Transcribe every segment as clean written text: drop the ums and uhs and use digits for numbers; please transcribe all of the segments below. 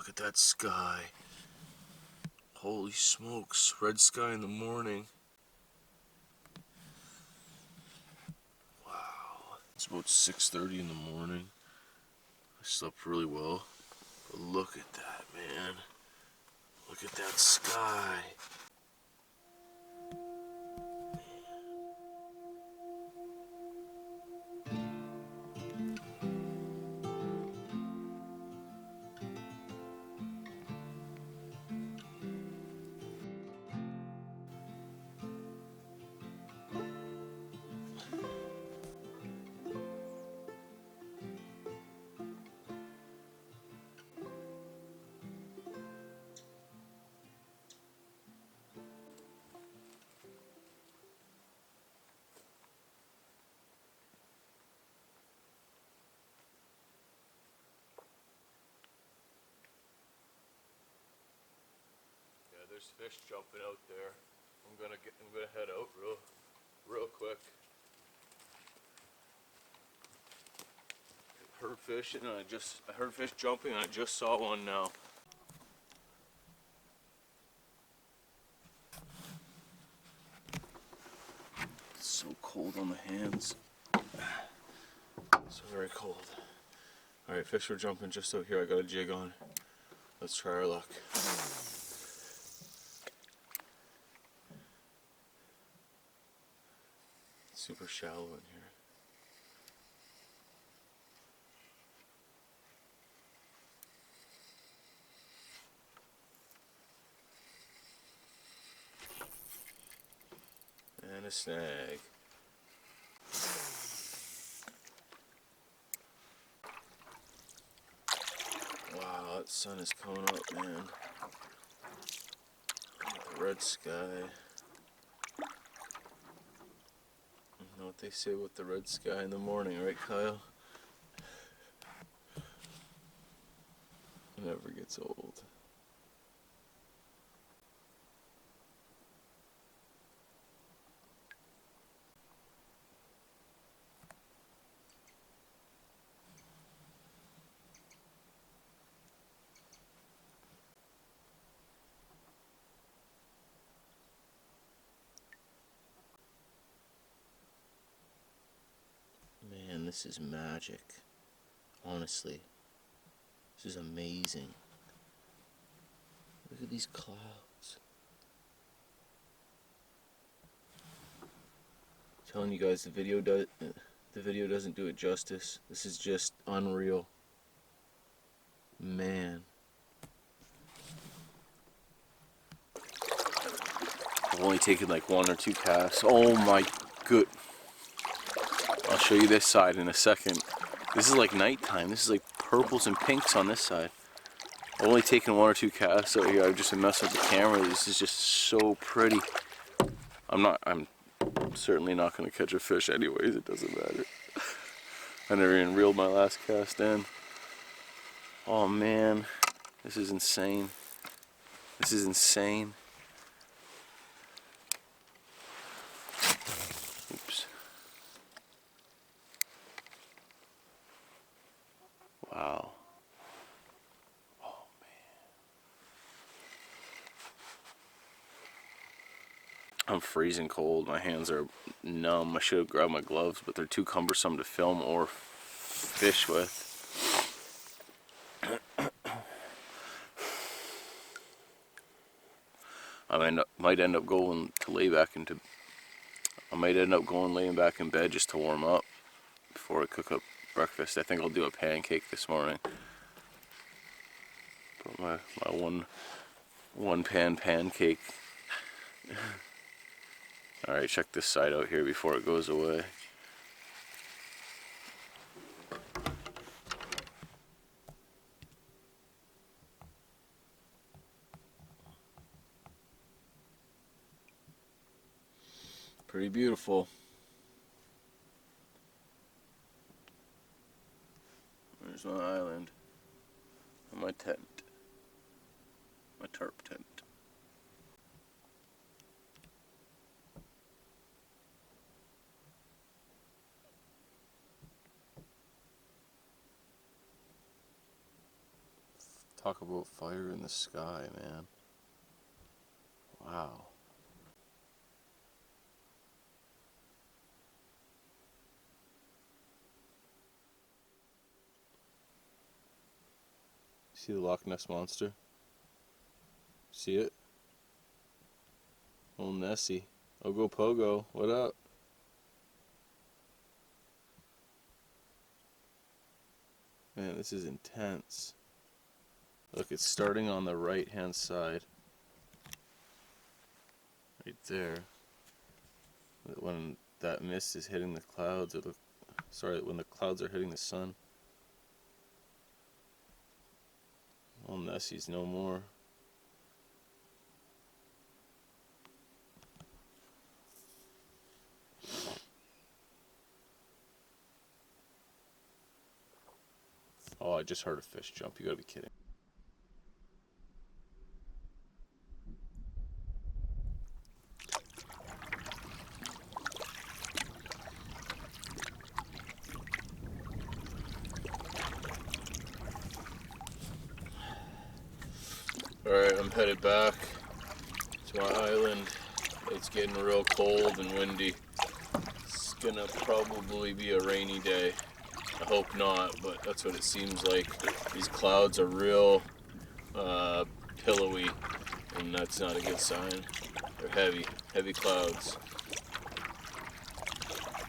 look at that sky. Holy smokes, red sky in the morning. Wow, it's about 6:30 in the morning. I slept really well, but look at that, man. Look at that sky. Yeah, there's fish jumping out there. I'm gonna head out real quick. I heard fish and I heard fish jumping and I just saw one now. It's so cold on the hands. So very cold. Alright, fish are jumping just out here. I got a jig on. Let's try our luck. Super shallow in here. And a snag. Wow, that sun is coming up, man. The red sky. You know what they say about the red sky in the morning, right, Kyle? It never gets old. Man, this is magic. Honestly. This is amazing. Look at these clouds. I'm telling you guys, the video doesn't do it justice. This is just unreal. Man. I've only taken like 1 or 2 casts. Oh my good. I'll show you this side in a second. This is like nighttime. This is like purples and pinks on this side. I've only taken 1 or 2 casts out here. I've just been messing with the camera. This is just so pretty. I'm certainly not going to catch a fish anyways. It doesn't matter. I never even reeled my last cast in. Oh man, this is insane. This is insane. Oops. Wow. Oh man. I'm freezing cold. My hands are numb. I should have grabbed my gloves, but they're too cumbersome to film or fish with. Might end up going laying back in bed just to warm up before I cook up breakfast. I think I'll do a pancake this morning. Put my one pan pancake. Alright, check this side out here before it goes away. Pretty beautiful. There's my island. And my tent. My tarp tent. Talk about fire in the sky, man. Wow. See the Loch Ness Monster? See it? Old Nessie. Ogo Pogo, what up? Man, this is intense. Look, it's starting on the right hand side. Right there. When that mist is hitting the clouds, when the clouds are hitting the sun. Old Nessie's no more. Oh, I just heard a fish jump. You gotta be kidding. Alright, I'm headed back to my island. It's getting real cold and windy. It's gonna probably be a rainy day. I hope not, but that's what it seems like. These clouds are real pillowy, and that's not a good sign. They're heavy clouds.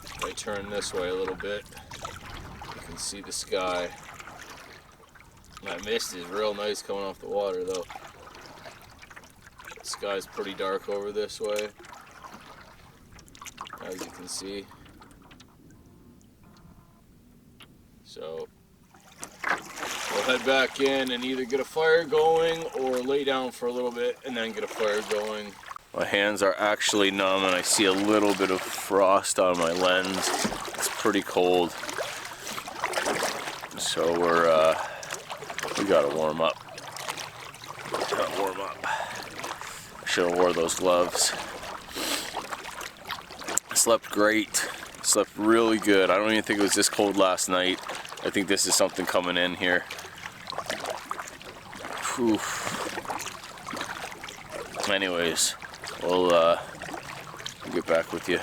If I turn this way a little bit, you can see the sky. That mist is real nice coming off the water though. The sky's pretty dark over this way, as you can see. So we'll head back in and either get a fire going or lay down for a little bit and then get a fire going. My hands are actually numb and I see a little bit of frost on my lens. It's pretty cold. So we gotta warm up. I should have wore those gloves. I slept great. Slept really good. I don't even think it was this cold last night. I think this is something coming in here. Whew. Anyways, we'll get back with you.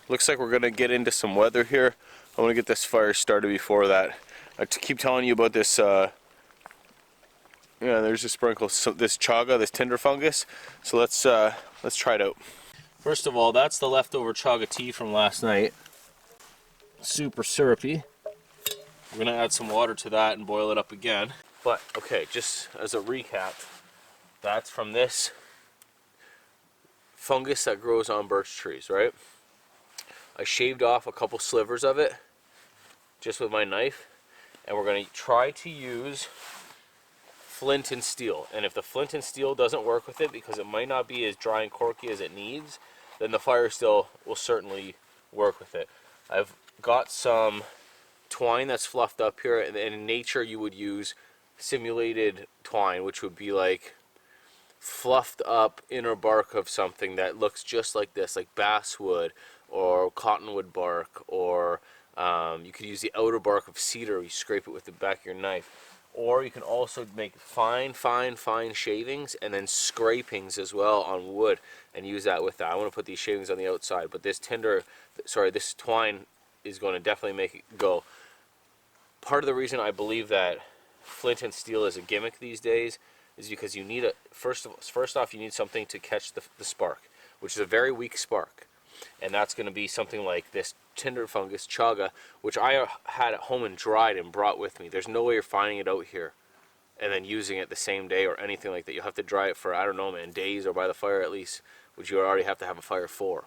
Looks like we're gonna get into some weather here. I want to get this fire started before that. I keep telling you about this. Yeah, there's a sprinkle. So this chaga, this tinder fungus. So let's try it out. First of all, that's the leftover chaga tea from last night. Super syrupy. We're gonna add some water to that and boil it up again. But okay, just as a recap, that's from this fungus that grows on birch trees, right? I shaved off a couple slivers of it just with my knife, and we're going to try to use flint and steel. And if the flint and steel doesn't work with it, because it might not be as dry and corky as it needs, then the fire steel will certainly work with it. I've got some twine that's fluffed up here, and in nature you would use simulated twine, which would be like fluffed up inner bark of something that looks just like this, like basswood or cottonwood bark, or you could use the outer bark of cedar. You scrape it with the back of your knife, or you can also make fine shavings and then scrapings as well on wood and use that with that. I want to put these shavings on the outside, but this this twine is going to definitely make it go. Part of the reason I believe that flint and steel is a gimmick these days is because you need first off you need something to catch the spark, which is a very weak spark. And that's going to be something like this tinder fungus chaga, which I had at home and dried and brought with me. There's no way you're finding it out here and then using it the same day or anything like that. You'll have to dry it for, I don't know, man, days or by the fire at least, which you already have to have a fire for.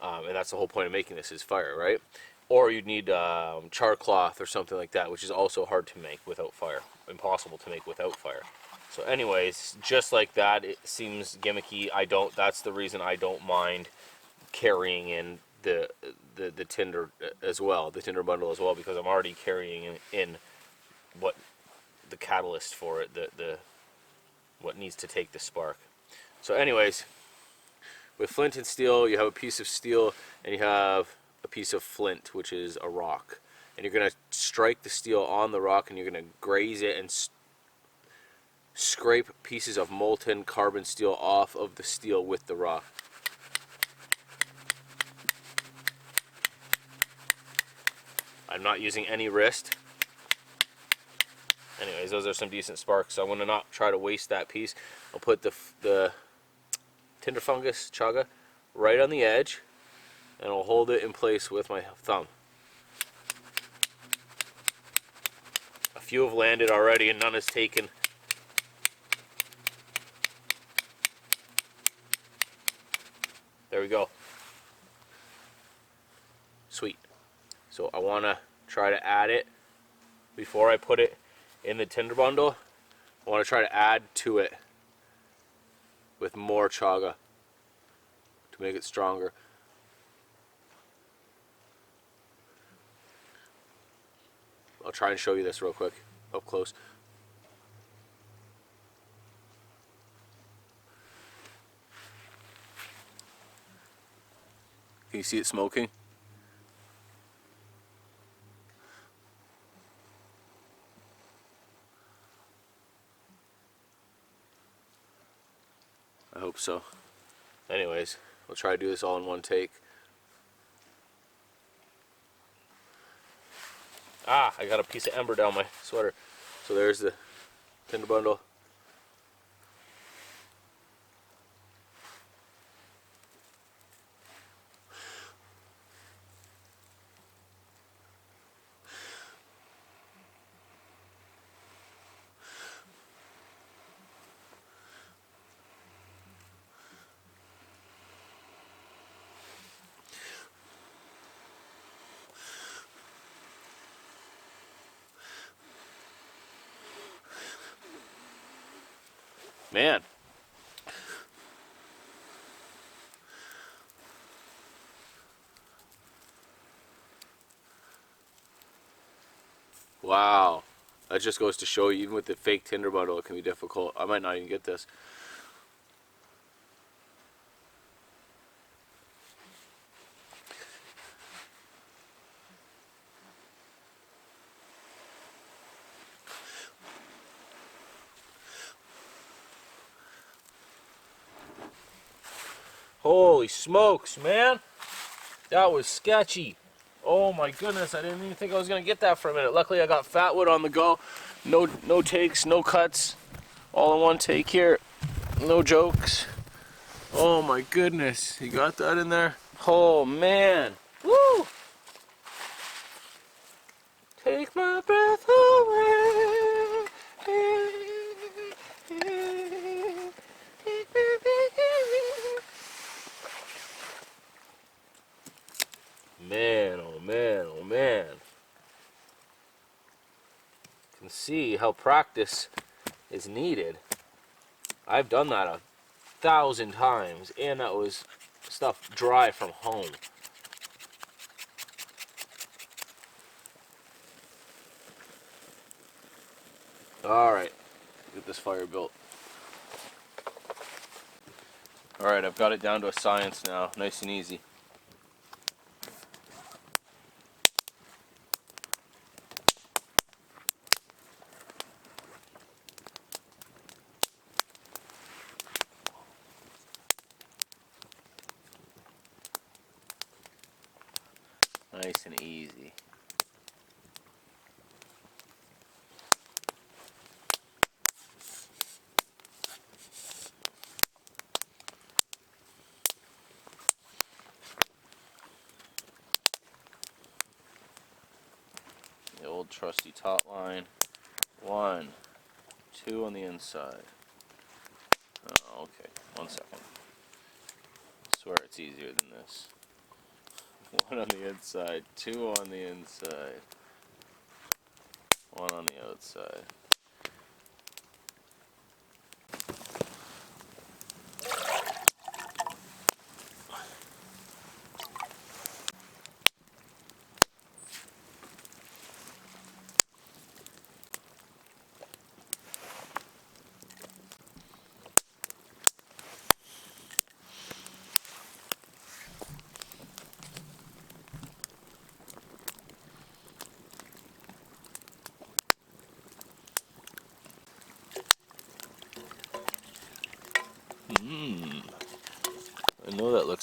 And that's the whole point of making this, is fire, right? Or you'd need char cloth or something like that, which is also hard to make without fire. Impossible to make without fire. So anyways, just like that, it seems gimmicky. That's the reason I don't mind carrying in the tinder as well, the tinder bundle as well, because I'm already carrying in what the catalyst for it, what needs to take the spark. So anyways, with flint and steel, you have a piece of steel and you have a piece of flint, which is a rock. And you're going to strike the steel on the rock and you're going to graze it and scrape pieces of molten carbon steel off of the steel with the rock. I'm not using any wrist. Anyways, those are some decent sparks, so I want to not try to waste that piece. I'll put the tinder fungus chaga right on the edge, and I'll hold it in place with my thumb. A few have landed already, and none has taken. There we go. Sweet. So I want to try to add it before I put it in the tinder bundle. I want to try to add to it with more chaga to make it stronger. I'll try and show you this real quick up close. Can you see it smoking? I hope so. Anyways, we'll try to do this all in one take. Ah, I got a piece of ember down my sweater. So there's the tinder bundle. Man. Wow. That just goes to show you, even with the fake tinder bundle, it can be difficult. I might not even get this. Holy smokes, man. That was sketchy. Oh my goodness, I didn't even think I was going to get that for a minute. Luckily I got fat wood on the go. No takes, no cuts. All in one take here. No jokes. Oh my goodness. You got that in there? Oh man. Woo! Take my breath away. Man, oh man, oh man. You can see how practice is needed. I've done that 1,000 times, and that was stuff dry from home. Alright, get this fire built. Alright, I've got it down to a science now, nice and easy. Nice and easy. The old trusty taut line. 1, 2 on the inside. Oh, okay, 1 second. I swear it's easier than this. 1 on the inside, 2 on the inside, 1 on the outside.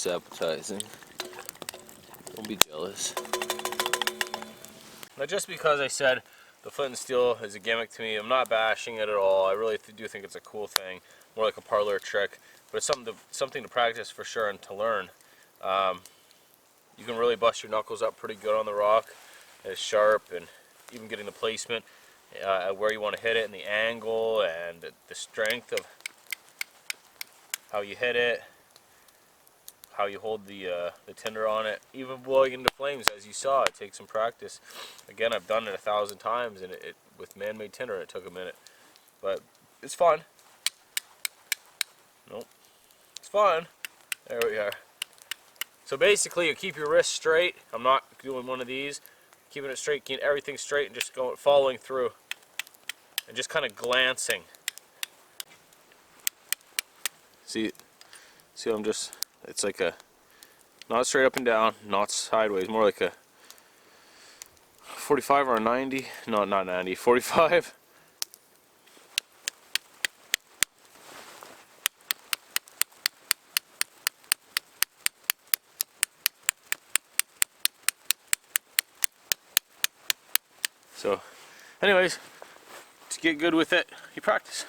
looks appetizing. Don't be jealous. Now, just because I said the flint and steel is a gimmick to me, I'm not bashing it at all. I really do think it's a cool thing, more like a parlor trick. But it's something to practice for sure and to learn. You can really bust your knuckles up pretty good on the rock. It's sharp, and even getting the placement where you want to hit it, and the angle, and the strength of how you hit it, how you hold the tinder on it, even blowing into flames, as you saw. It takes some practice. Again, I've done it 1,000 times, and with man-made tinder it took a minute, but it's fun. Nope, it's fun. There we are. So basically, you keep your wrist straight. I'm not doing one of these. Keeping it straight, keeping everything straight, and just following through, and just kind of glancing. See, I'm just. It's like a, not straight up and down, not sideways, more like a 45 or a 90. No, not 90. 45. So, anyways, to get good with it, you practice.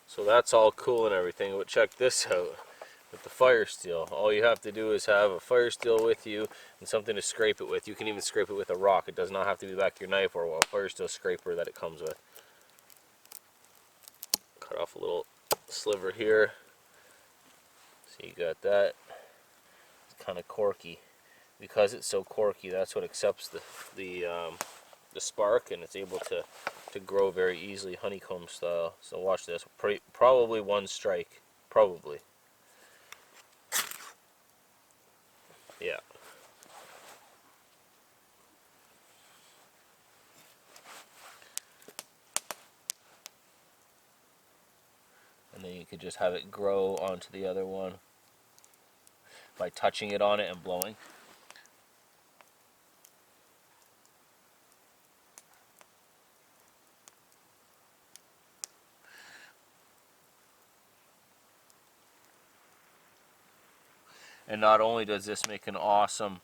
So that's all cool and everything, but check this out. With the fire steel, all you have to do is have a fire steel with you and something to scrape it with. You can even scrape it with a rock. It does not have to be back to your knife or a fire steel scraper that it comes with. Cut off a little sliver here. So you got that. It's kind of corky. Because it's so corky, that's what accepts the spark, and it's able to grow very easily, honeycomb style. So watch this. Probably one strike. Probably. Yeah. And then you could just have it grow onto the other one by touching it on it and blowing. And not only does this make an awesome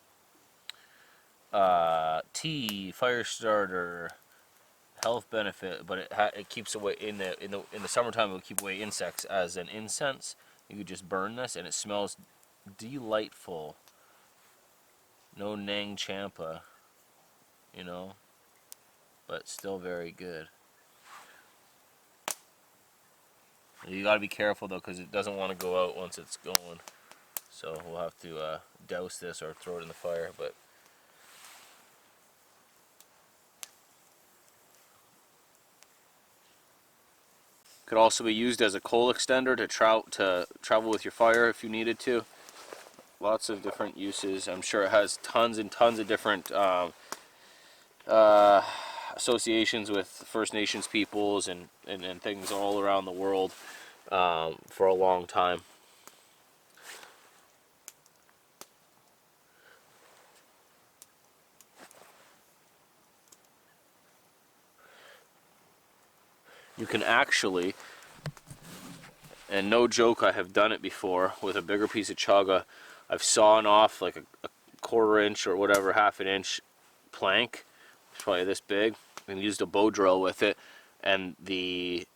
tea, fire starter, health benefit, but it keeps away in the summertime. It will keep away insects as an incense. You could just burn this, and it smells delightful. No Nang Champa, you know, but still very good. You got to be careful though, because it doesn't want to go out once it's going. So we'll have to douse this or throw it in the fire. But could also be used as a coal extender to travel with your fire if you needed to. Lots of different uses. I'm sure it has tons and tons of different associations with First Nations peoples and things all around the world for a long time. You can actually, and no joke, I have done it before with a bigger piece of chaga. I've sawn off like a 1/4 inch or whatever, 1/2 inch plank. It's probably this big, and used a bow drill with it, and the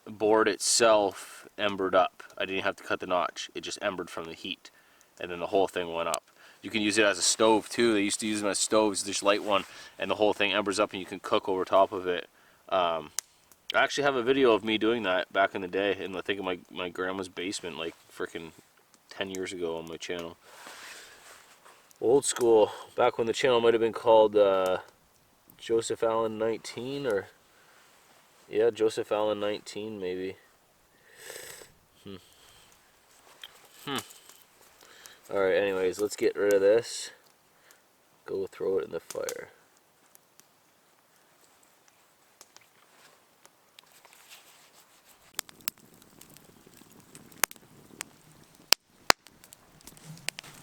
board itself embered up. I didn't have to cut the notch. It just embered from the heat, and then the whole thing went up. You can use it as a stove too. They used to use them as stoves, this light one, and the whole thing embers up and you can cook over top of it. I actually have a video of me doing that back in the day in, I think, my grandma's basement, like freaking 10 years ago on my channel. Old school, back when the channel might have been called Joseph Allen 19, or yeah, Joseph Allen 19 maybe. Alright, anyways, let's get rid of this. Go throw it in the fire.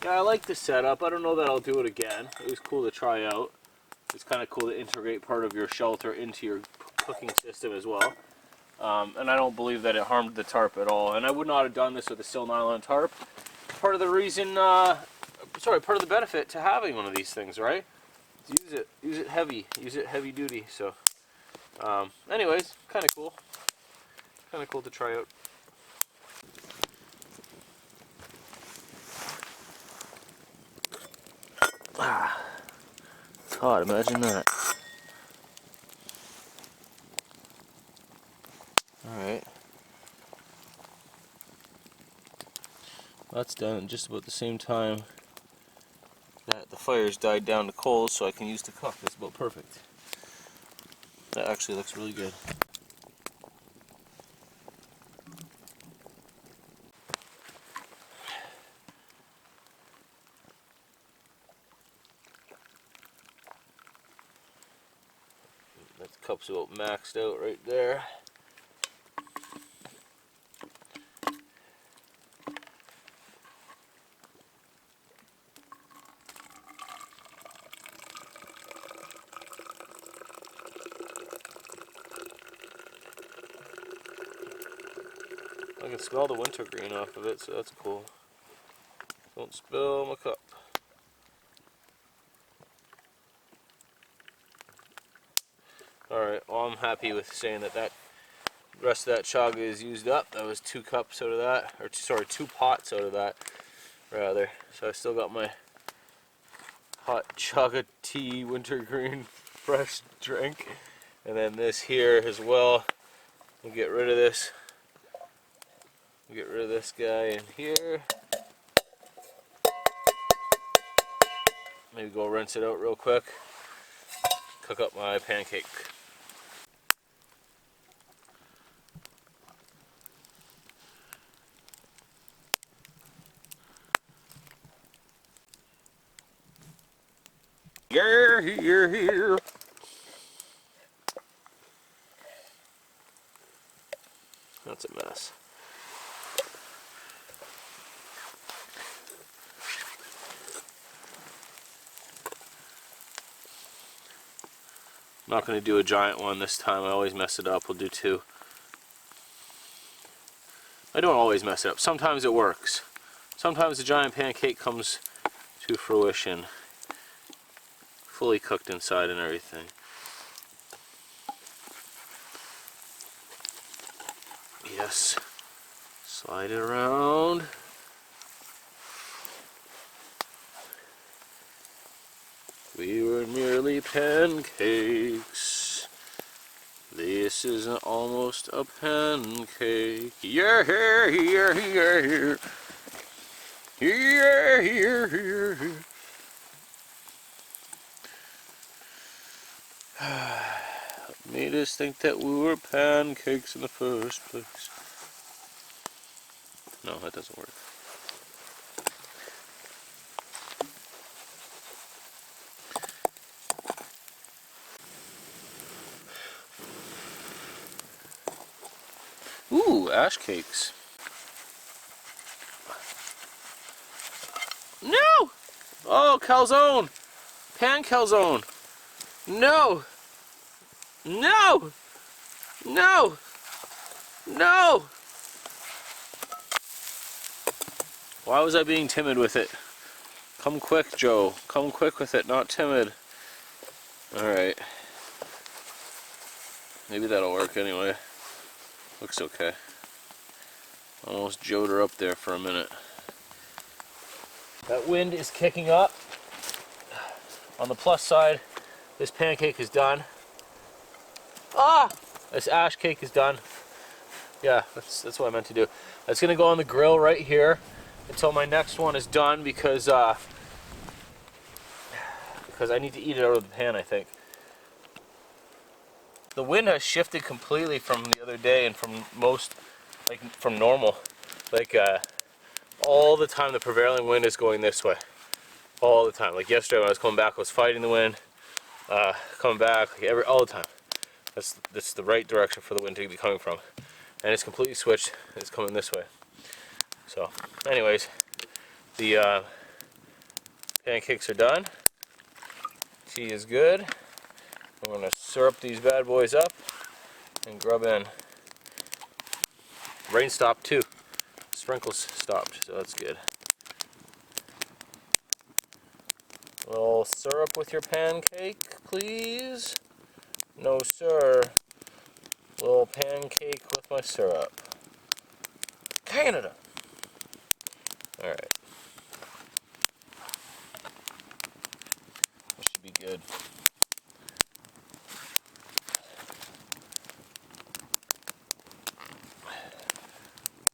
Yeah, I like the setup. I don't know that I'll do it again. It was cool to try out. It's kind of cool to integrate part of your shelter into your cooking system as well. And I don't believe that it harmed the tarp at all. And I would not have done this with a steel nylon tarp. Part of the reason, part of the benefit to having one of these things, right? Use it heavy duty. So, anyways, kind of cool to try out. God, imagine that. Alright. That's done at just about the same time that the fire's died down to coals, so I can use to cook. That's about perfect. That actually looks really good. That cup's about maxed out right there. I can smell the wintergreen off of it, so that's cool. Don't spill my cup. Alright, well, I'm happy with saying that the rest of that chaga is used up. That was 2 cups out of that, or sorry, 2 pots out of that, rather. So I still got my hot chaga tea wintergreen fresh drink. And then this here as well. We'll get rid of this. We'll get rid of this guy in here. Maybe go rinse it out real quick. Cook up my pancake. Yeah, here. That's a mess. I'm not going to do a giant one this time. I always mess it up. We'll do 2. I don't always mess it up. Sometimes it works. Sometimes the giant pancake comes to fruition. Fully cooked inside and everything. Yes. Slide it around. We were merely pancakes. This is almost a pancake. Yeah, here, here, here. Here, here, here. Made us think that we were pancakes in the first place. No, that doesn't work. Ooh, ash cakes. No! Oh, calzone! Pan calzone! No! No! No! No! Why was I being timid with it? Come quick, Joe. Come quick with it, not timid. Alright. Maybe that'll work anyway. Looks okay. Almost Joe'd her up there for a minute. That wind is kicking up. On the plus side, this pancake is done. Ah! This ash cake is done. Yeah, that's what I meant to do. It's gonna go on the grill right here until my next one is done because I need to eat it out of the pan, I think. The wind has shifted completely from the other day and from from normal. All the time the prevailing wind is going this way. All the time. Like yesterday when I was coming back, I was fighting the wind. Coming back, all the time. That's the right direction for the wind to be coming from. And it's completely switched. It's coming this way. So, anyways, the pancakes are done. Tea is good. I'm gonna syrup these bad boys up and grub in. Rain stopped too. Sprinkles stopped, so that's good. A little syrup with your pancake, please? No, sir. Little pancake with my syrup. Canada! Alright. This should be good.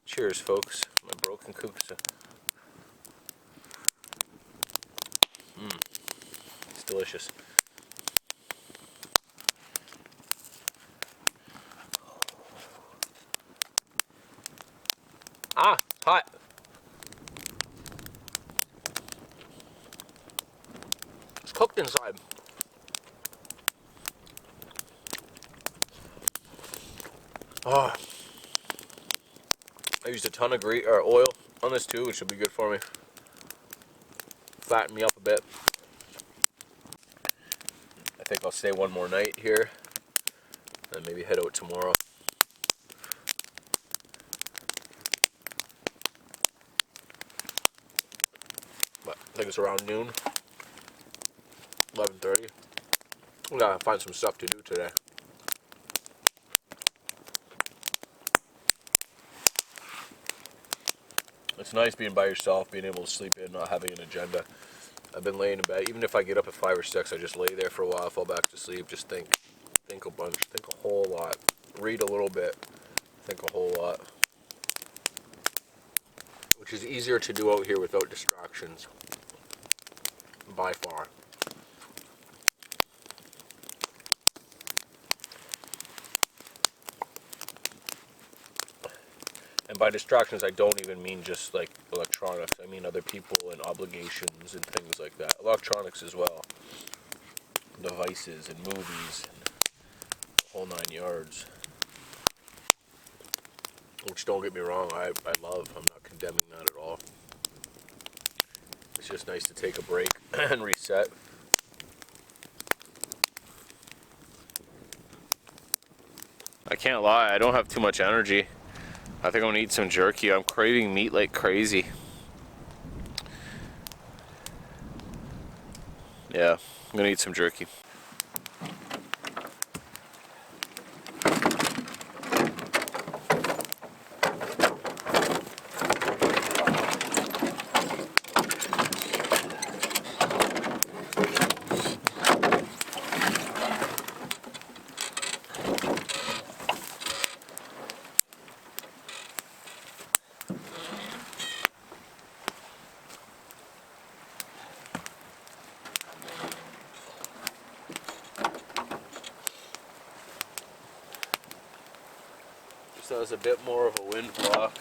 Cheers, folks. My broken kuksa. It's delicious. Ah, hot. It's cooked inside. Oh, I used a ton of oil on this too, which will be good for me. Flatten me up a bit. I think I'll stay one more night here, and maybe head out tomorrow. But I think it's around noon, 11:30. We gotta find some stuff to do today. It's nice being by yourself, being able to sleep in, not having an agenda. I've been laying in bed, even if I get up at 5 or 6, I just lay there for a while, fall back to sleep, just think a bunch, think a whole lot, read a little bit, think a whole lot. Which is easier to do out here without distractions, by far. And by distractions, I don't even mean just like electronics. I mean other people and obligations and things like that. Electronics as well. Devices and movies and the whole 9 yards. Which, don't get me wrong, I love. I'm not condemning that at all. It's just nice to take a break and reset. I can't lie, I don't have too much energy. I think I'm gonna eat some jerky. I'm craving meat like crazy. Yeah, I'm gonna eat some jerky. So it's a bit more of a wind block.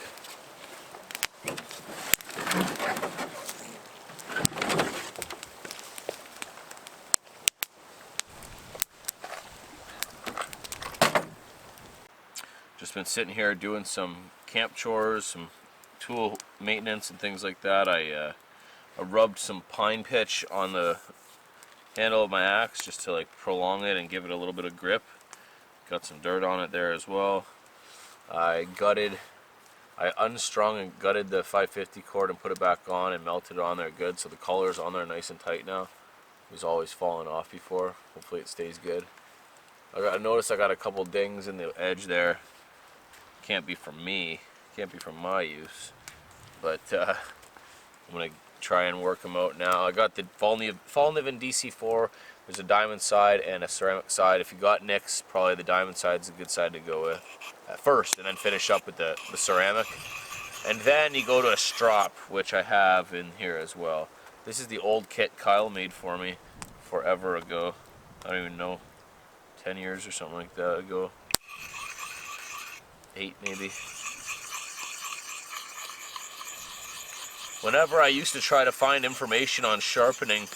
Just been sitting here doing some camp chores, some tool maintenance and things like that. I rubbed some pine pitch on the handle of my axe just to like prolong it and give it a little bit of grip. Got some dirt on it there as well. I unstrung and gutted the 550 cord and put it back on and melted it on there good, so the color's on there nice and tight now. It was always falling off before. Hopefully it stays good. I noticed I got a couple dings in the edge there. Can't be from me, can't be from my use, but I'm gonna try and work them out now. I got the Fall Niven DC4. There's a diamond side and a ceramic side. If you got nicks, probably the diamond side's a good side to go with at first, and then finish up with the ceramic. And then you go to a strop, which I have in here as well. This is the old kit Kyle made for me forever ago. I don't even know, 10 years or something like that ago. 8 maybe. Whenever I used to try to find information on sharpening,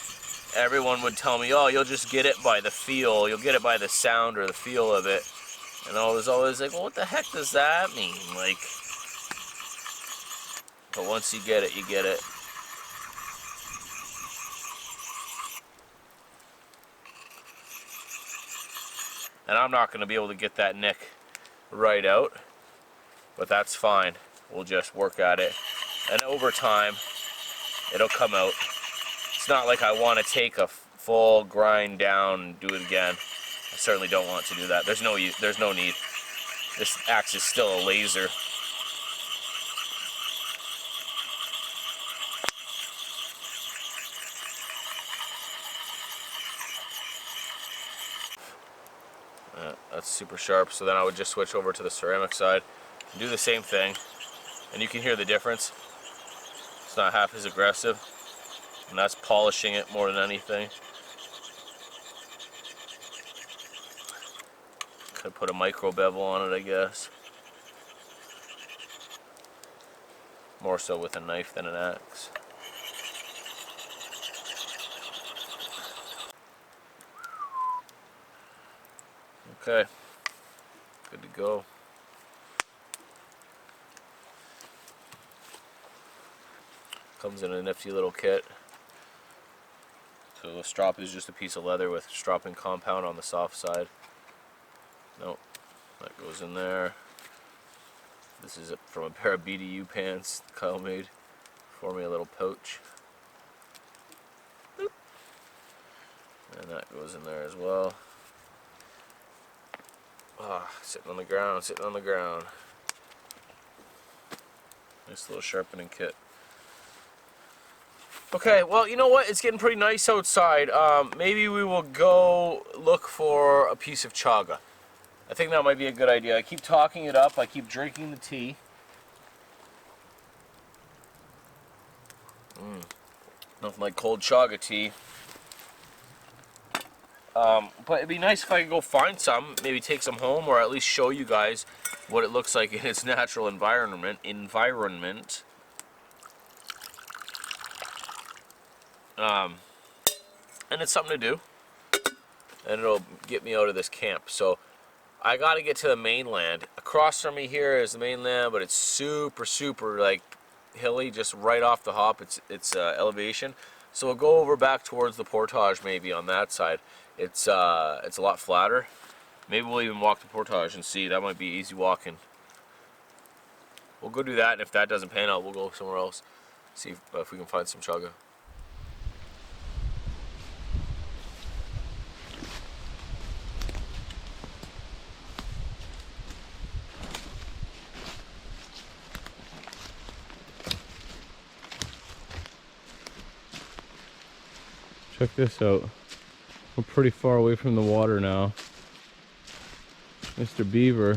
everyone would tell me, oh, you'll just get it by the feel, you'll get it by the sound or the feel of it. And I was always like, well, what the heck does that mean? Like, but once you get it, you get it. And I'm not going to be able to get that nick right out. but that's fine. We'll just work at it, and over time it'll come out. It's not like I want to take a full grind down and do it again. I certainly don't want to do that. There's no need. This axe is still a laser. That's super sharp, so then I would just switch over to the ceramic side and do the same thing, and you can hear the difference. It's not half as aggressive, and that's polishing it more than anything. Could put a micro bevel on it, I guess. More so with a knife than an axe. Okay, good to go. Comes in a nifty little kit. So the strop is just a piece of leather with stropping compound on the soft side. Nope, that goes in there. This is from a pair of BDU pants Kyle made for me, a little pouch. Boop. And that goes in there as well. Ah, sitting on the ground, sitting on the ground. Nice little sharpening kit. Okay, well, you know what? It's getting pretty nice outside. Maybe we will go look for a piece of chaga. I think that might be a good idea. I keep talking it up. I keep drinking the tea. Nothing like cold chaga tea. But it'd be nice if I could go find some, maybe take some home, or at least show you guys what it looks like in its natural environment. And it's something to do, and it'll get me out of this camp. So I got to get to the mainland. Across from me here is the mainland, but it's super like hilly, just right off the hop. It's elevation. So we'll go over back towards the portage maybe on that side. It's a lot flatter. Maybe we'll even walk the portage and see. That might be easy walking. We'll go do that, and if that doesn't pan out, we'll go somewhere else. See if we can find some chaga. Check this out. We're pretty far away from the water now. Mr. Beaver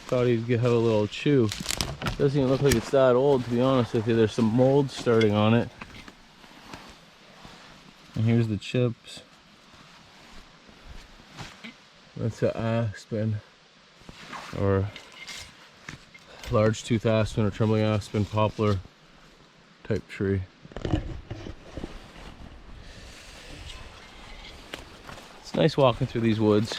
thought he'd have a little chew. Doesn't even look like it's that old, to be honest with you. There's some mold starting on it. And here's the chips. That's an aspen, or large tooth aspen, or trembling aspen, poplar type tree. It's nice walking through these woods.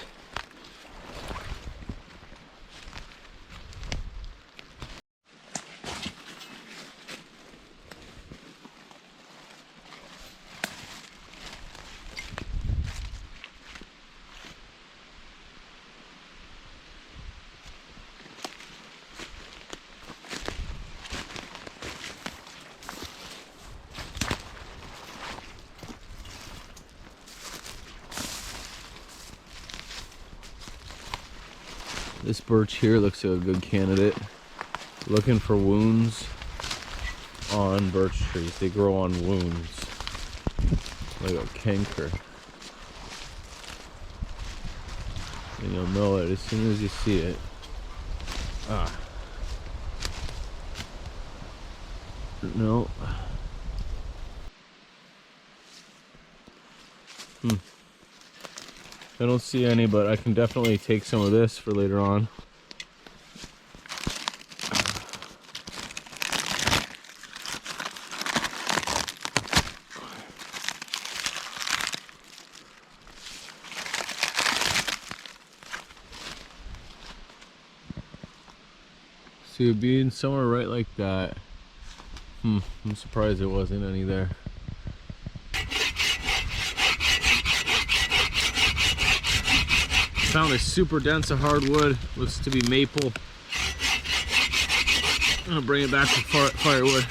This birch here looks like a good candidate. Looking for wounds on birch trees. They grow on wounds, like a canker. And you'll know it as soon as you see it. Ah. No. I don't see any, but I can definitely take some of this for later on. See it being somewhere right like that. I'm surprised there wasn't any there. Found a super dense of hardwood. Looks to be maple. I'm gonna bring it back to firewood.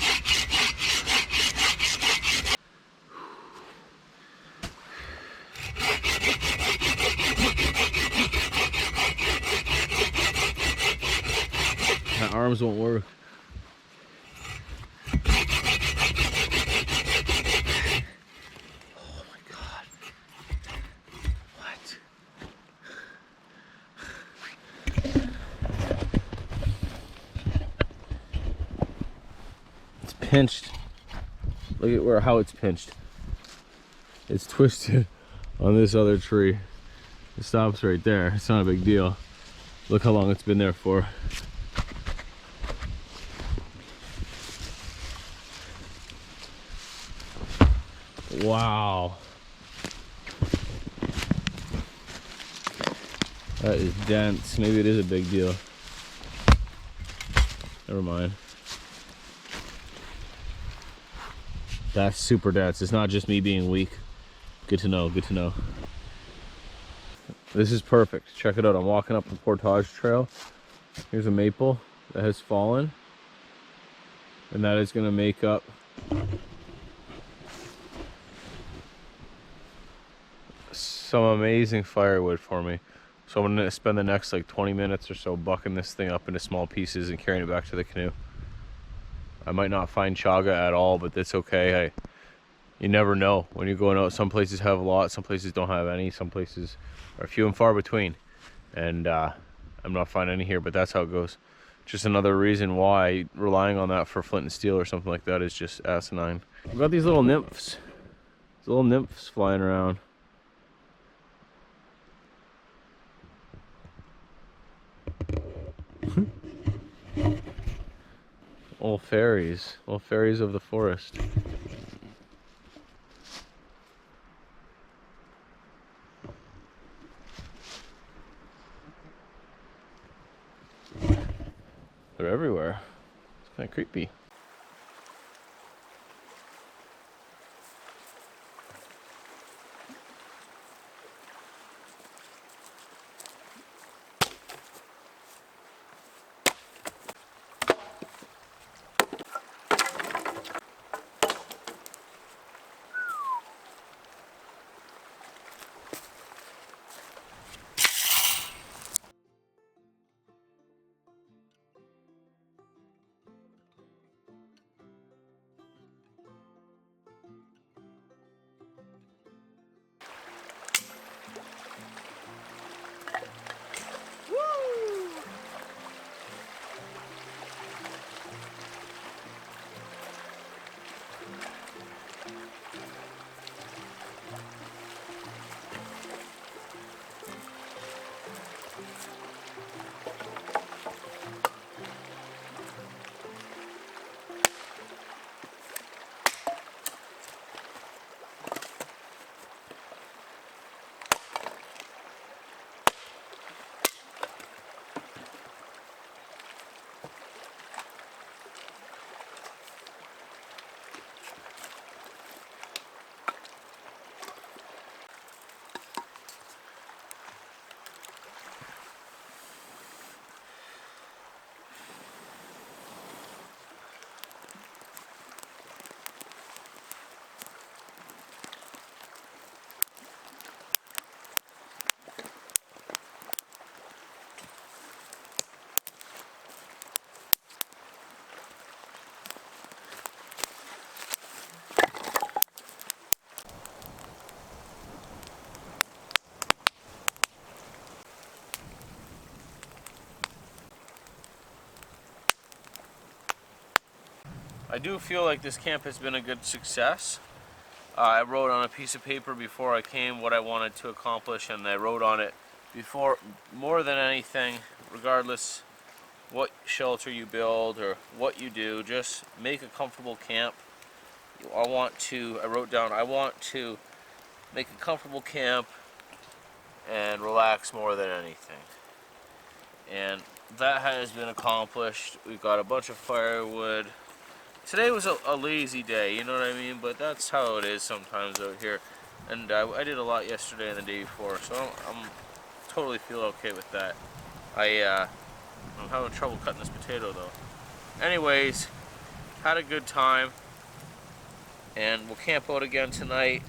My arms won't work. Oh my God. What? It's pinched. Look at how it's pinched. It's twisted on this other tree. It stops right there. It's not a big deal. Look how long it's been there for. Wow. That is dense. Maybe it is a big deal. Never mind. That's super dense. It's not just me being weak. Good to know, good to know. This is perfect. Check it out. I'm walking up the portage trail. Here's a maple that has fallen. And that is gonna make up some amazing firewood for me. So I'm gonna spend the next like 20 minutes or so bucking this thing up into small pieces and carrying it back to the canoe. I might not find chaga at all, but that's okay. You never know when you're going out. Some places have a lot, some places don't have any, some places are few and far between. And I'm not finding any here, but that's how it goes. Just another reason why relying on that for flint and steel or something like that is just asinine. We've got these little nymphs. These little nymphs flying around. Little fairies of the forest. They're everywhere. It's kind of creepy. I do feel like this camp has been a good success. I wrote on a piece of paper before I came what I wanted to accomplish, and I wrote on it before, more than anything, regardless what shelter you build or what you do, just make a comfortable camp. I wrote down, I want to make a comfortable camp and relax more than anything. And that has been accomplished. We've got a bunch of firewood. Today was a lazy day, you know what I mean? But that's how it is sometimes out here. And I did a lot yesterday and the day before, so I'm totally feel okay with that. I'm having trouble cutting this potato though. anyways, had a good time, and we'll camp out again tonight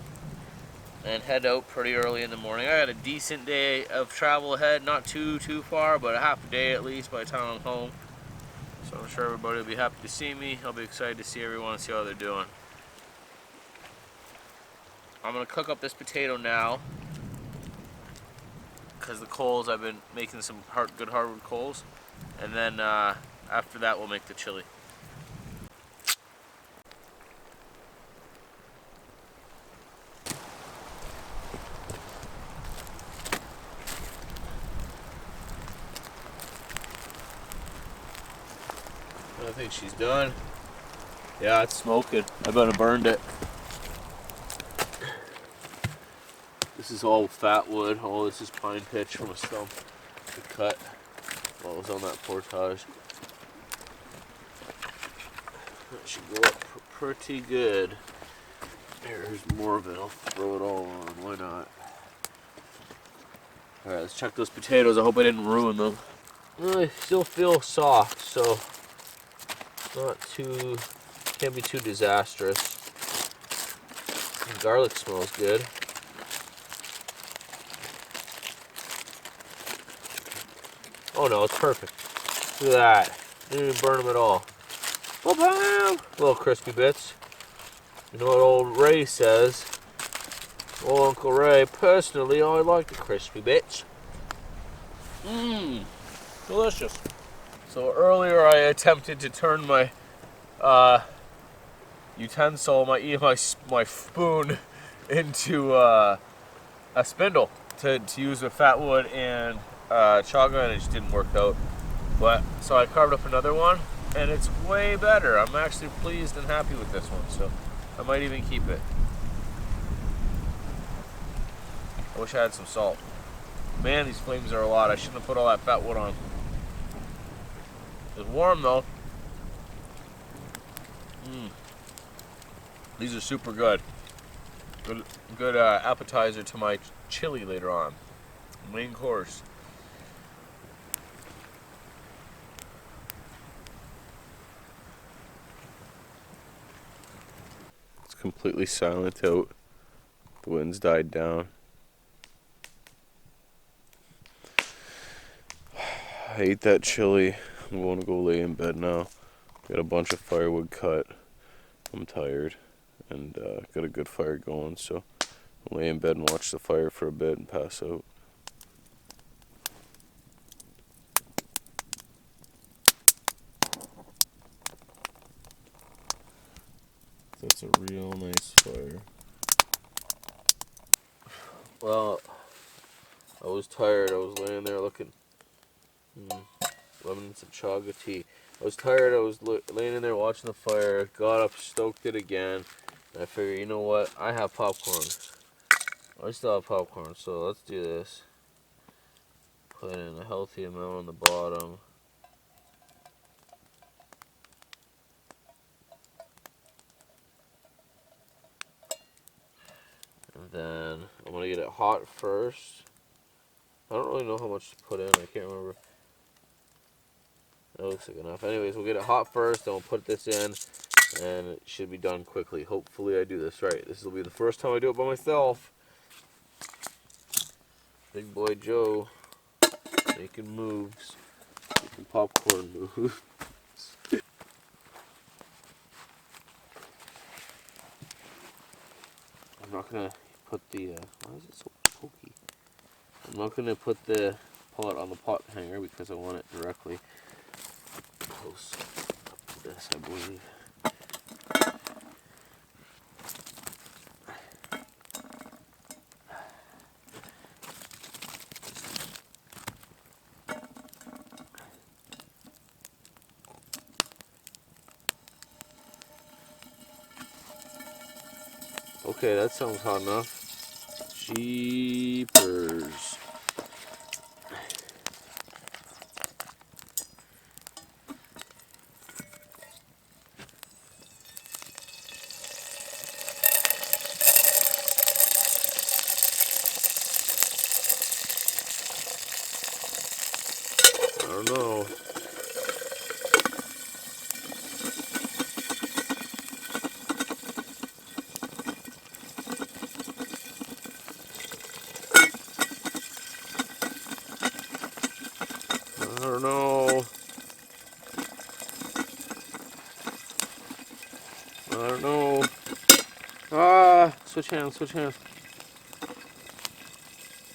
and head out pretty early in the morning. I got a decent day of travel ahead, not too far, but a half a day at least by the time I'm home. So I'm sure everybody will be happy to see me. I'll be excited to see everyone and see how they're doing. I'm gonna cook up this potato now, because the coals, I've been making some good hardwood coals, and then after that we'll make the chili. I think she's done. Yeah, it's smoking. I bet I burned it. This is all fat wood. All this is pine pitch from a stump to cut while it was on that portage. That should go up pretty good. Here's more of it. I'll throw it all on. Why not? Alright, let's check those potatoes. I hope I didn't ruin them. Well, they still feel soft, so not too, can't be too disastrous. The garlic smells good. Oh no, it's perfect. Look at that. Didn't even burn them at all. Ba-bam! Little crispy bits. You know what old Ray says? Well, Uncle Ray, personally, I like the crispy bits. Mmm, delicious. So earlier I attempted to turn my utensil, my spoon, into a spindle to use with fat wood and chaga, and it just didn't work out. But so I carved up another one, and it's way better. I'm actually pleased and happy with this one, so I might even keep it. I wish I had some salt. Man, these flames are a lot. I shouldn't have put all that fat wood on. It's warm though. These are super good. Good appetizer to my chili later on. Main course. It's completely silent out. The wind's died down. I ate that chili. I'm going to go lay in bed now. Got a bunch of firewood cut. I'm tired and got a good fire going, so I'll lay in bed and watch the fire for a bit and pass out. That's a real nice fire. Well, I was tired. I was laying there looking. Lemons and chaga tea. I was tired. I was laying in there watching the fire. Got up, stoked it again. And I figured, you know what? I have popcorn. I still have popcorn, so let's do this. Put in a healthy amount on the bottom. And then I'm going to get it hot first. I don't really know how much to put in. I can't remember. That looks like enough. Anyways, we'll get it hot first, then we'll put this in, and it should be done quickly. Hopefully I do this right. This will be the first time I do it by myself. Big boy Joe making moves. Making popcorn moves. I'm not going to put the... why is it so pokey? I'm not going to put the pot on the pot hanger because I want it directly close up to this, I believe. Okay, that sounds hot enough. Jeepers. I don't know. don't know. I don't know. Ah, switch hands, switch hands.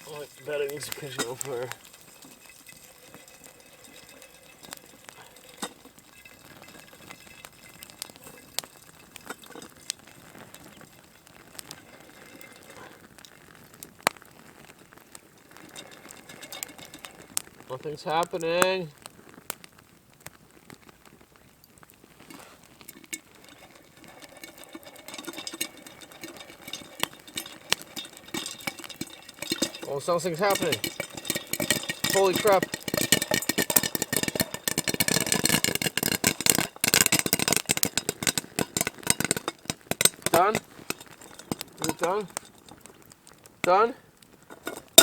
Oh, I bet I need to catch it on fire. Nothing's happening. Oh, something's happening. Holy crap. Done? Is it done? Done?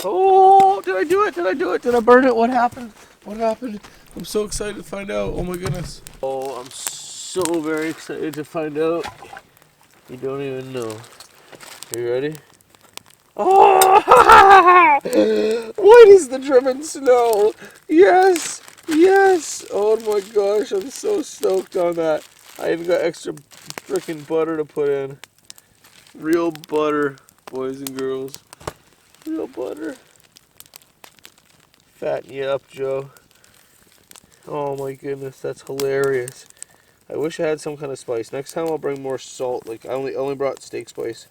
Oh, did I do it? Did I do it? Did I burn it? What happened? What happened? I'm so excited to find out. Oh my goodness. Oh, I'm so very excited to find out. You don't even know. Are you ready? Oh! What is the driven snow? Yes! Yes! Oh my gosh, I'm so stoked on that. I even got extra freaking butter to put in. Real butter, boys and girls. Real butter. Fatten you up, Joe. Oh my goodness, that's hilarious. I wish I had some kind of spice. Next time I'll bring more salt. Like I only brought steak spice.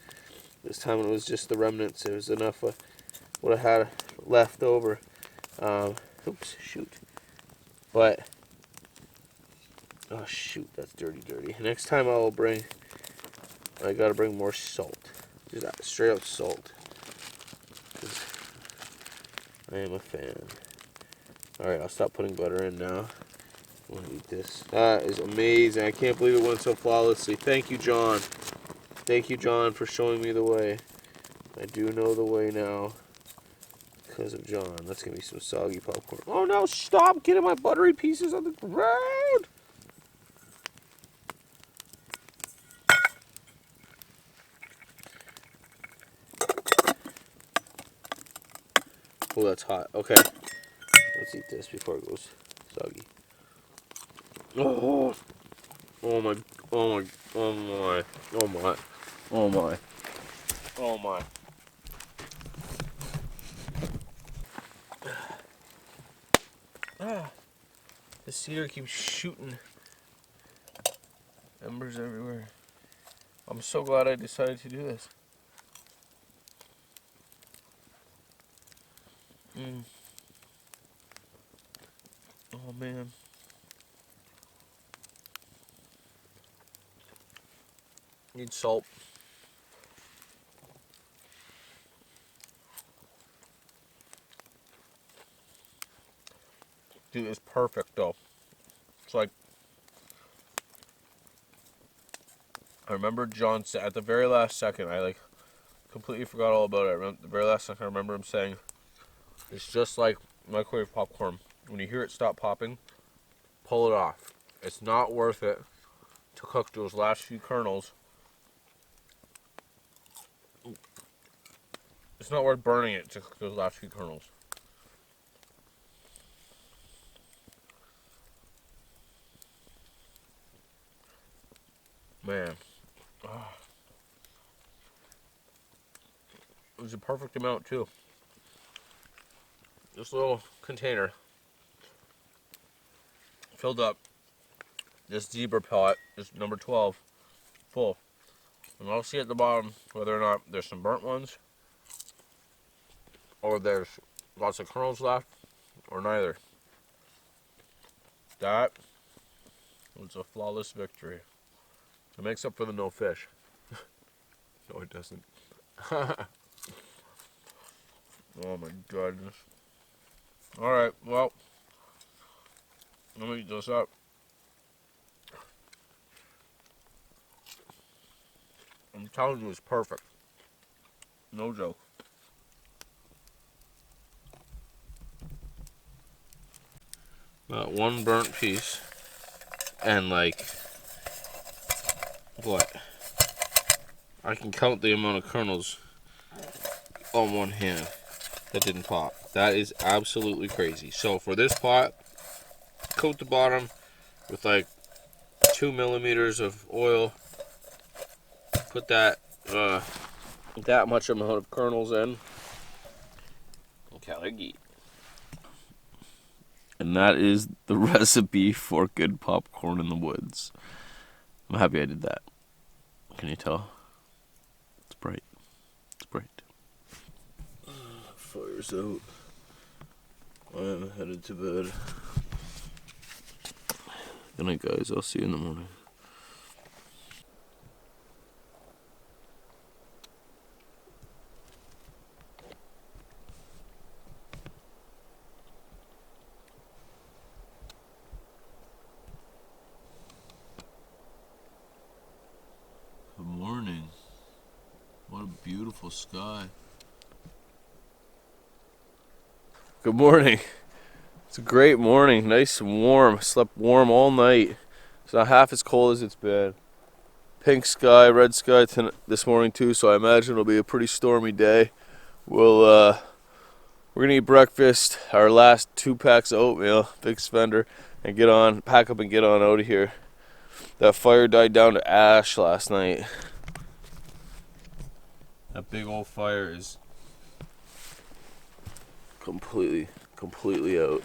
This time it was just the remnants. It was enough of what I had left over. Oops, shoot. But oh shoot, that's dirty. Next time I gotta bring more salt. Just straight up salt. 'Cause I am a fan. Alright, I'll stop putting butter in now. I want to eat this. That is amazing. I can't believe it went so flawlessly. Thank you, John. Thank you, John, for showing me the way. I do know the way now. Because of John. That's going to be some soggy popcorn. Oh no, stop getting my buttery pieces on the ground! Oh, that's hot. Okay. Let's eat this before it goes soggy. Oh, oh my, oh my, oh my, oh my, oh my, oh my. Ah, the cedar keeps shooting embers everywhere. I'm so glad I decided to do this. Oh man. Need salt. Dude, it's perfect though. It's like, I remember John said at the very last second, I like completely forgot all about it. At the very last second, I remember him saying, it's just like microwave popcorn. When you hear it stop popping, pull it off. It's not worth it to cook those last few kernels. It's not worth burning it to cook those last few kernels. Man. Oh. It was a perfect amount too. This little container filled up this zebra pellet, this number 12, full. And I'll see at the bottom whether or not there's some burnt ones, or there's lots of kernels left, or neither. That was a flawless victory. It makes up for the no fish. No, it doesn't. Oh my goodness. Alright, well, let me eat this up. I'm telling you, it's perfect. No joke. Got one burnt piece, and like, what? I can count the amount of kernels on one hand that didn't pop. That is absolutely crazy. So for this pot, coat the bottom with like 2 millimeters of oil. Put that much amount of kernels in. Okay, And that is the recipe for good popcorn in the woods. I'm happy I did that. Can you tell? It's bright. It's bright. Fire's out. I'm headed to bed. Good night, guys. I'll see you in the morning. Good morning. What a beautiful sky. Good morning. It's a great morning. Nice and warm. Slept warm all night. It's not half as cold as it's been. Pink sky, red sky this morning too, so I imagine it'll be a pretty stormy day. We're gonna eat breakfast, our last 2 packs of oatmeal, big spender, and pack up and get on out of here. That fire died down to ash last night. That big old fire is completely out.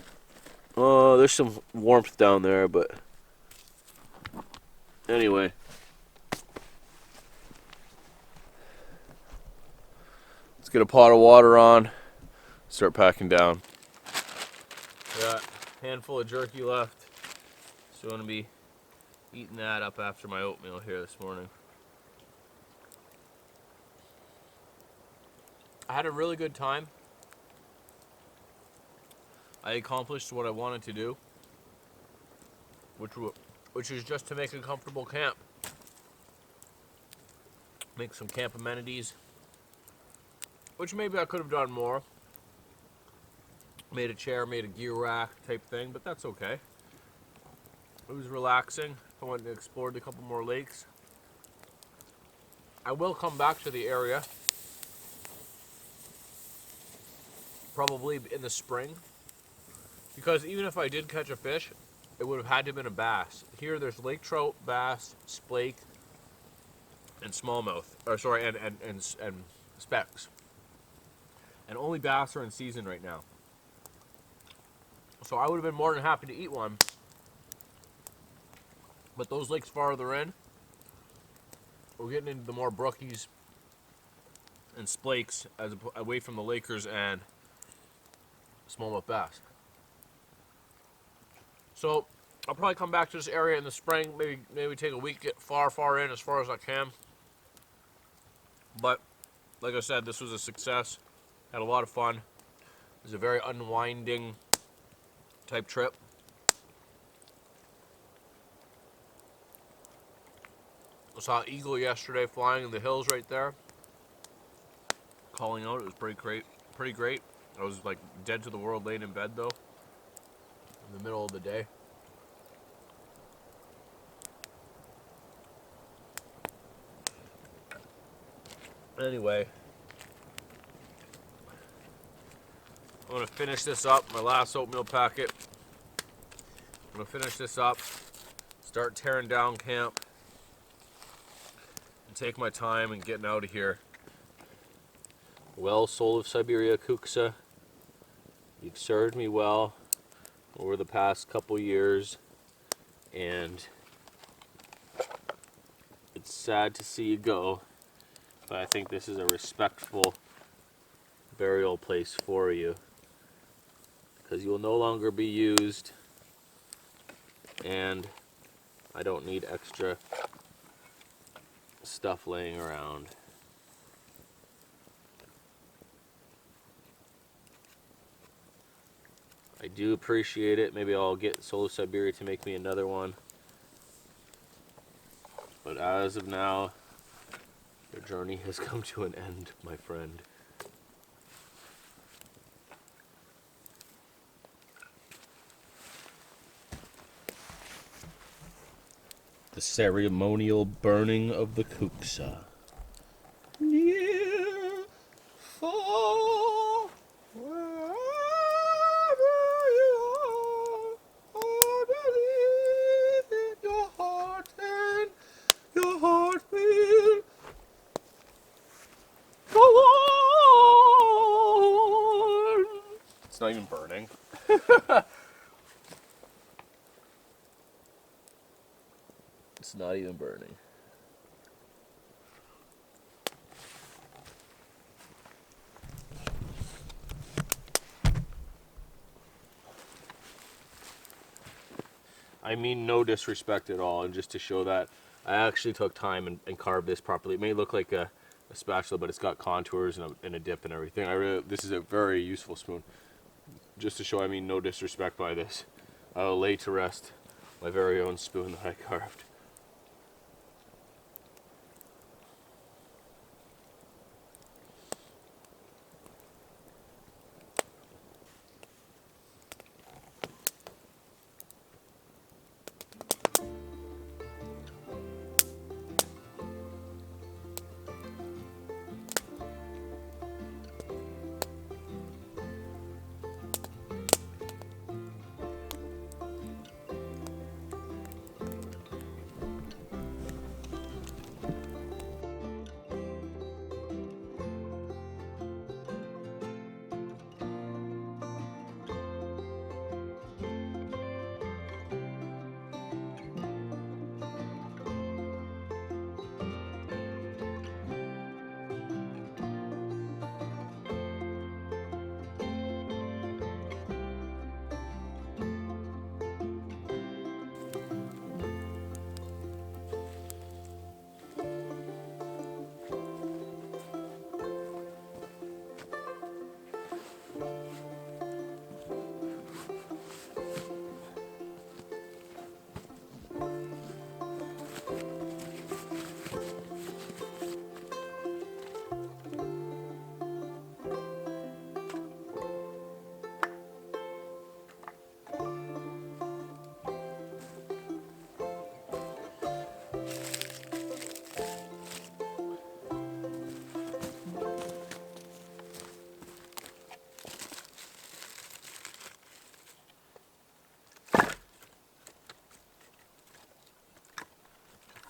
Oh, there's some warmth down there, but anyway. Let's get a pot of water on, start packing down. Got a handful of jerky left, so I'm gonna be eating that up after my oatmeal here this morning. I had a really good time. I accomplished what I wanted to do, which is just to make a comfortable camp. Make some camp amenities, which maybe I could have done more. Made a chair, made a gear rack type thing, but that's okay. It was relaxing. I went and explored a couple more lakes. I will come back to the area, probably in the spring, because even if I did catch a fish, it would have had to have been a bass. Here there's lake trout, bass, splake, and smallmouth. And specks. And only bass are in season right now. So I would have been more than happy to eat one. But those lakes farther in, we're getting into the more brookies and splakes away from the Lakers and smallmouth bass. So I'll probably come back to this area in the spring. Maybe take a week, get far in as far as I can. But like I said, this was a success. Had a lot of fun. It was a very unwinding type trip. I saw an eagle yesterday flying in the hills right there, calling out. It was pretty great. I was like dead to the world, laying in bed though, in the middle of the day. Anyway, I'm gonna finish this up. My last oatmeal packet. I'm gonna finish this up, start tearing down camp, and take my time and getting out of here. Well, soul of Siberia Kuksa, you've served me well over the past couple years, and it's sad to see you go, but I think this is a respectful burial place for you, because you will no longer be used, and I don't need extra stuff laying around. I do appreciate it. Maybe I'll get Soul of Siberia to make me another one. But as of now, your journey has come to an end, my friend. The ceremonial burning of the Kuksa. Near, far, wherever you are, not even burning. It's not even burning. I mean no disrespect at all, and just to show that I actually took time and carved this properly. It may look like a spatula, but it's got contours and a dip and everything. This is a very useful spoon. Just to show I mean no disrespect by this. I'll lay to rest my very own spoon that I carved.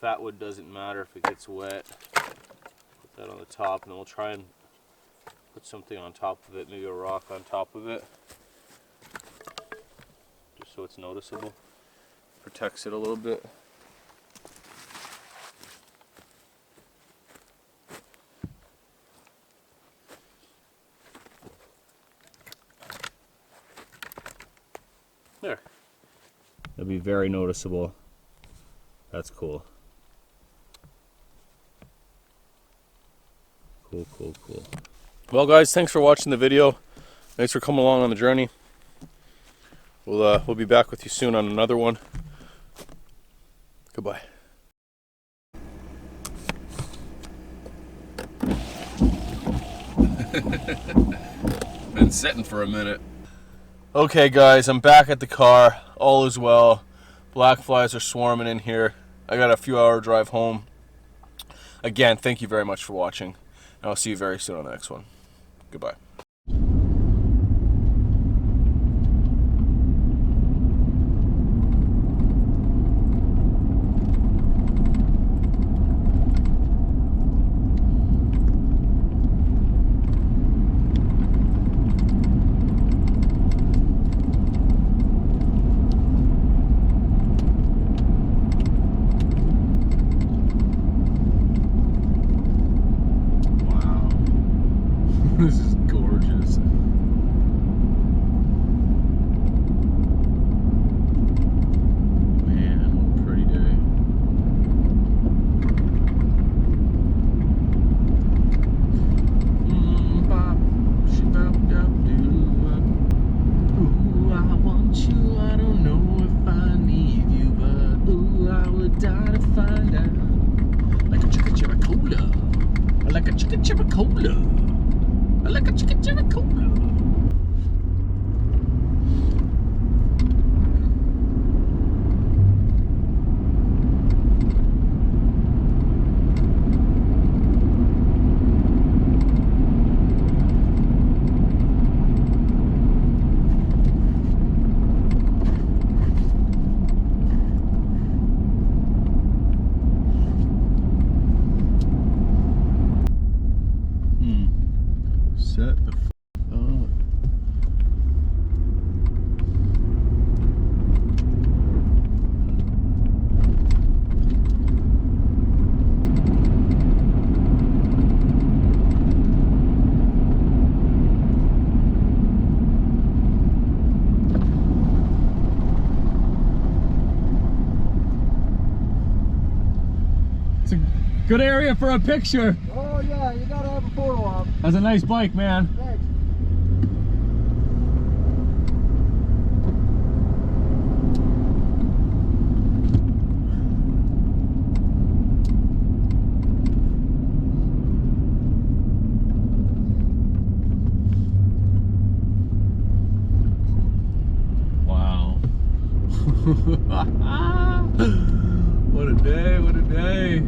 Fat wood doesn't matter if it gets wet. Put that on the top, and then we'll try and put something on top of it, maybe a rock on top of it, just so it's noticeable. Protects it a little bit. There. That'll be very noticeable. That's cool. Cool. Well guys, thanks for watching the video. Thanks for coming along on the journey. We'll be back with you soon on another one. Goodbye. Been sitting for a minute. Okay guys, I'm back at the car. All is well. Black flies are swarming in here. I got a few hour drive home. Again, thank you very much for watching. And I'll see you very soon on the next one. Goodbye. This is gorgeous. Man, what a pretty day. Ooh, I want you, I don't know if I need you, but ooh, I would die to find out. Like a chicka chicka cola. Like a chicka chicka cola. Like a chicken chicka cola. Set the f up. Good area for a picture. Oh yeah, you gotta have a photo op. That's a nice bike, man. Thanks. Wow. What a day, what a day.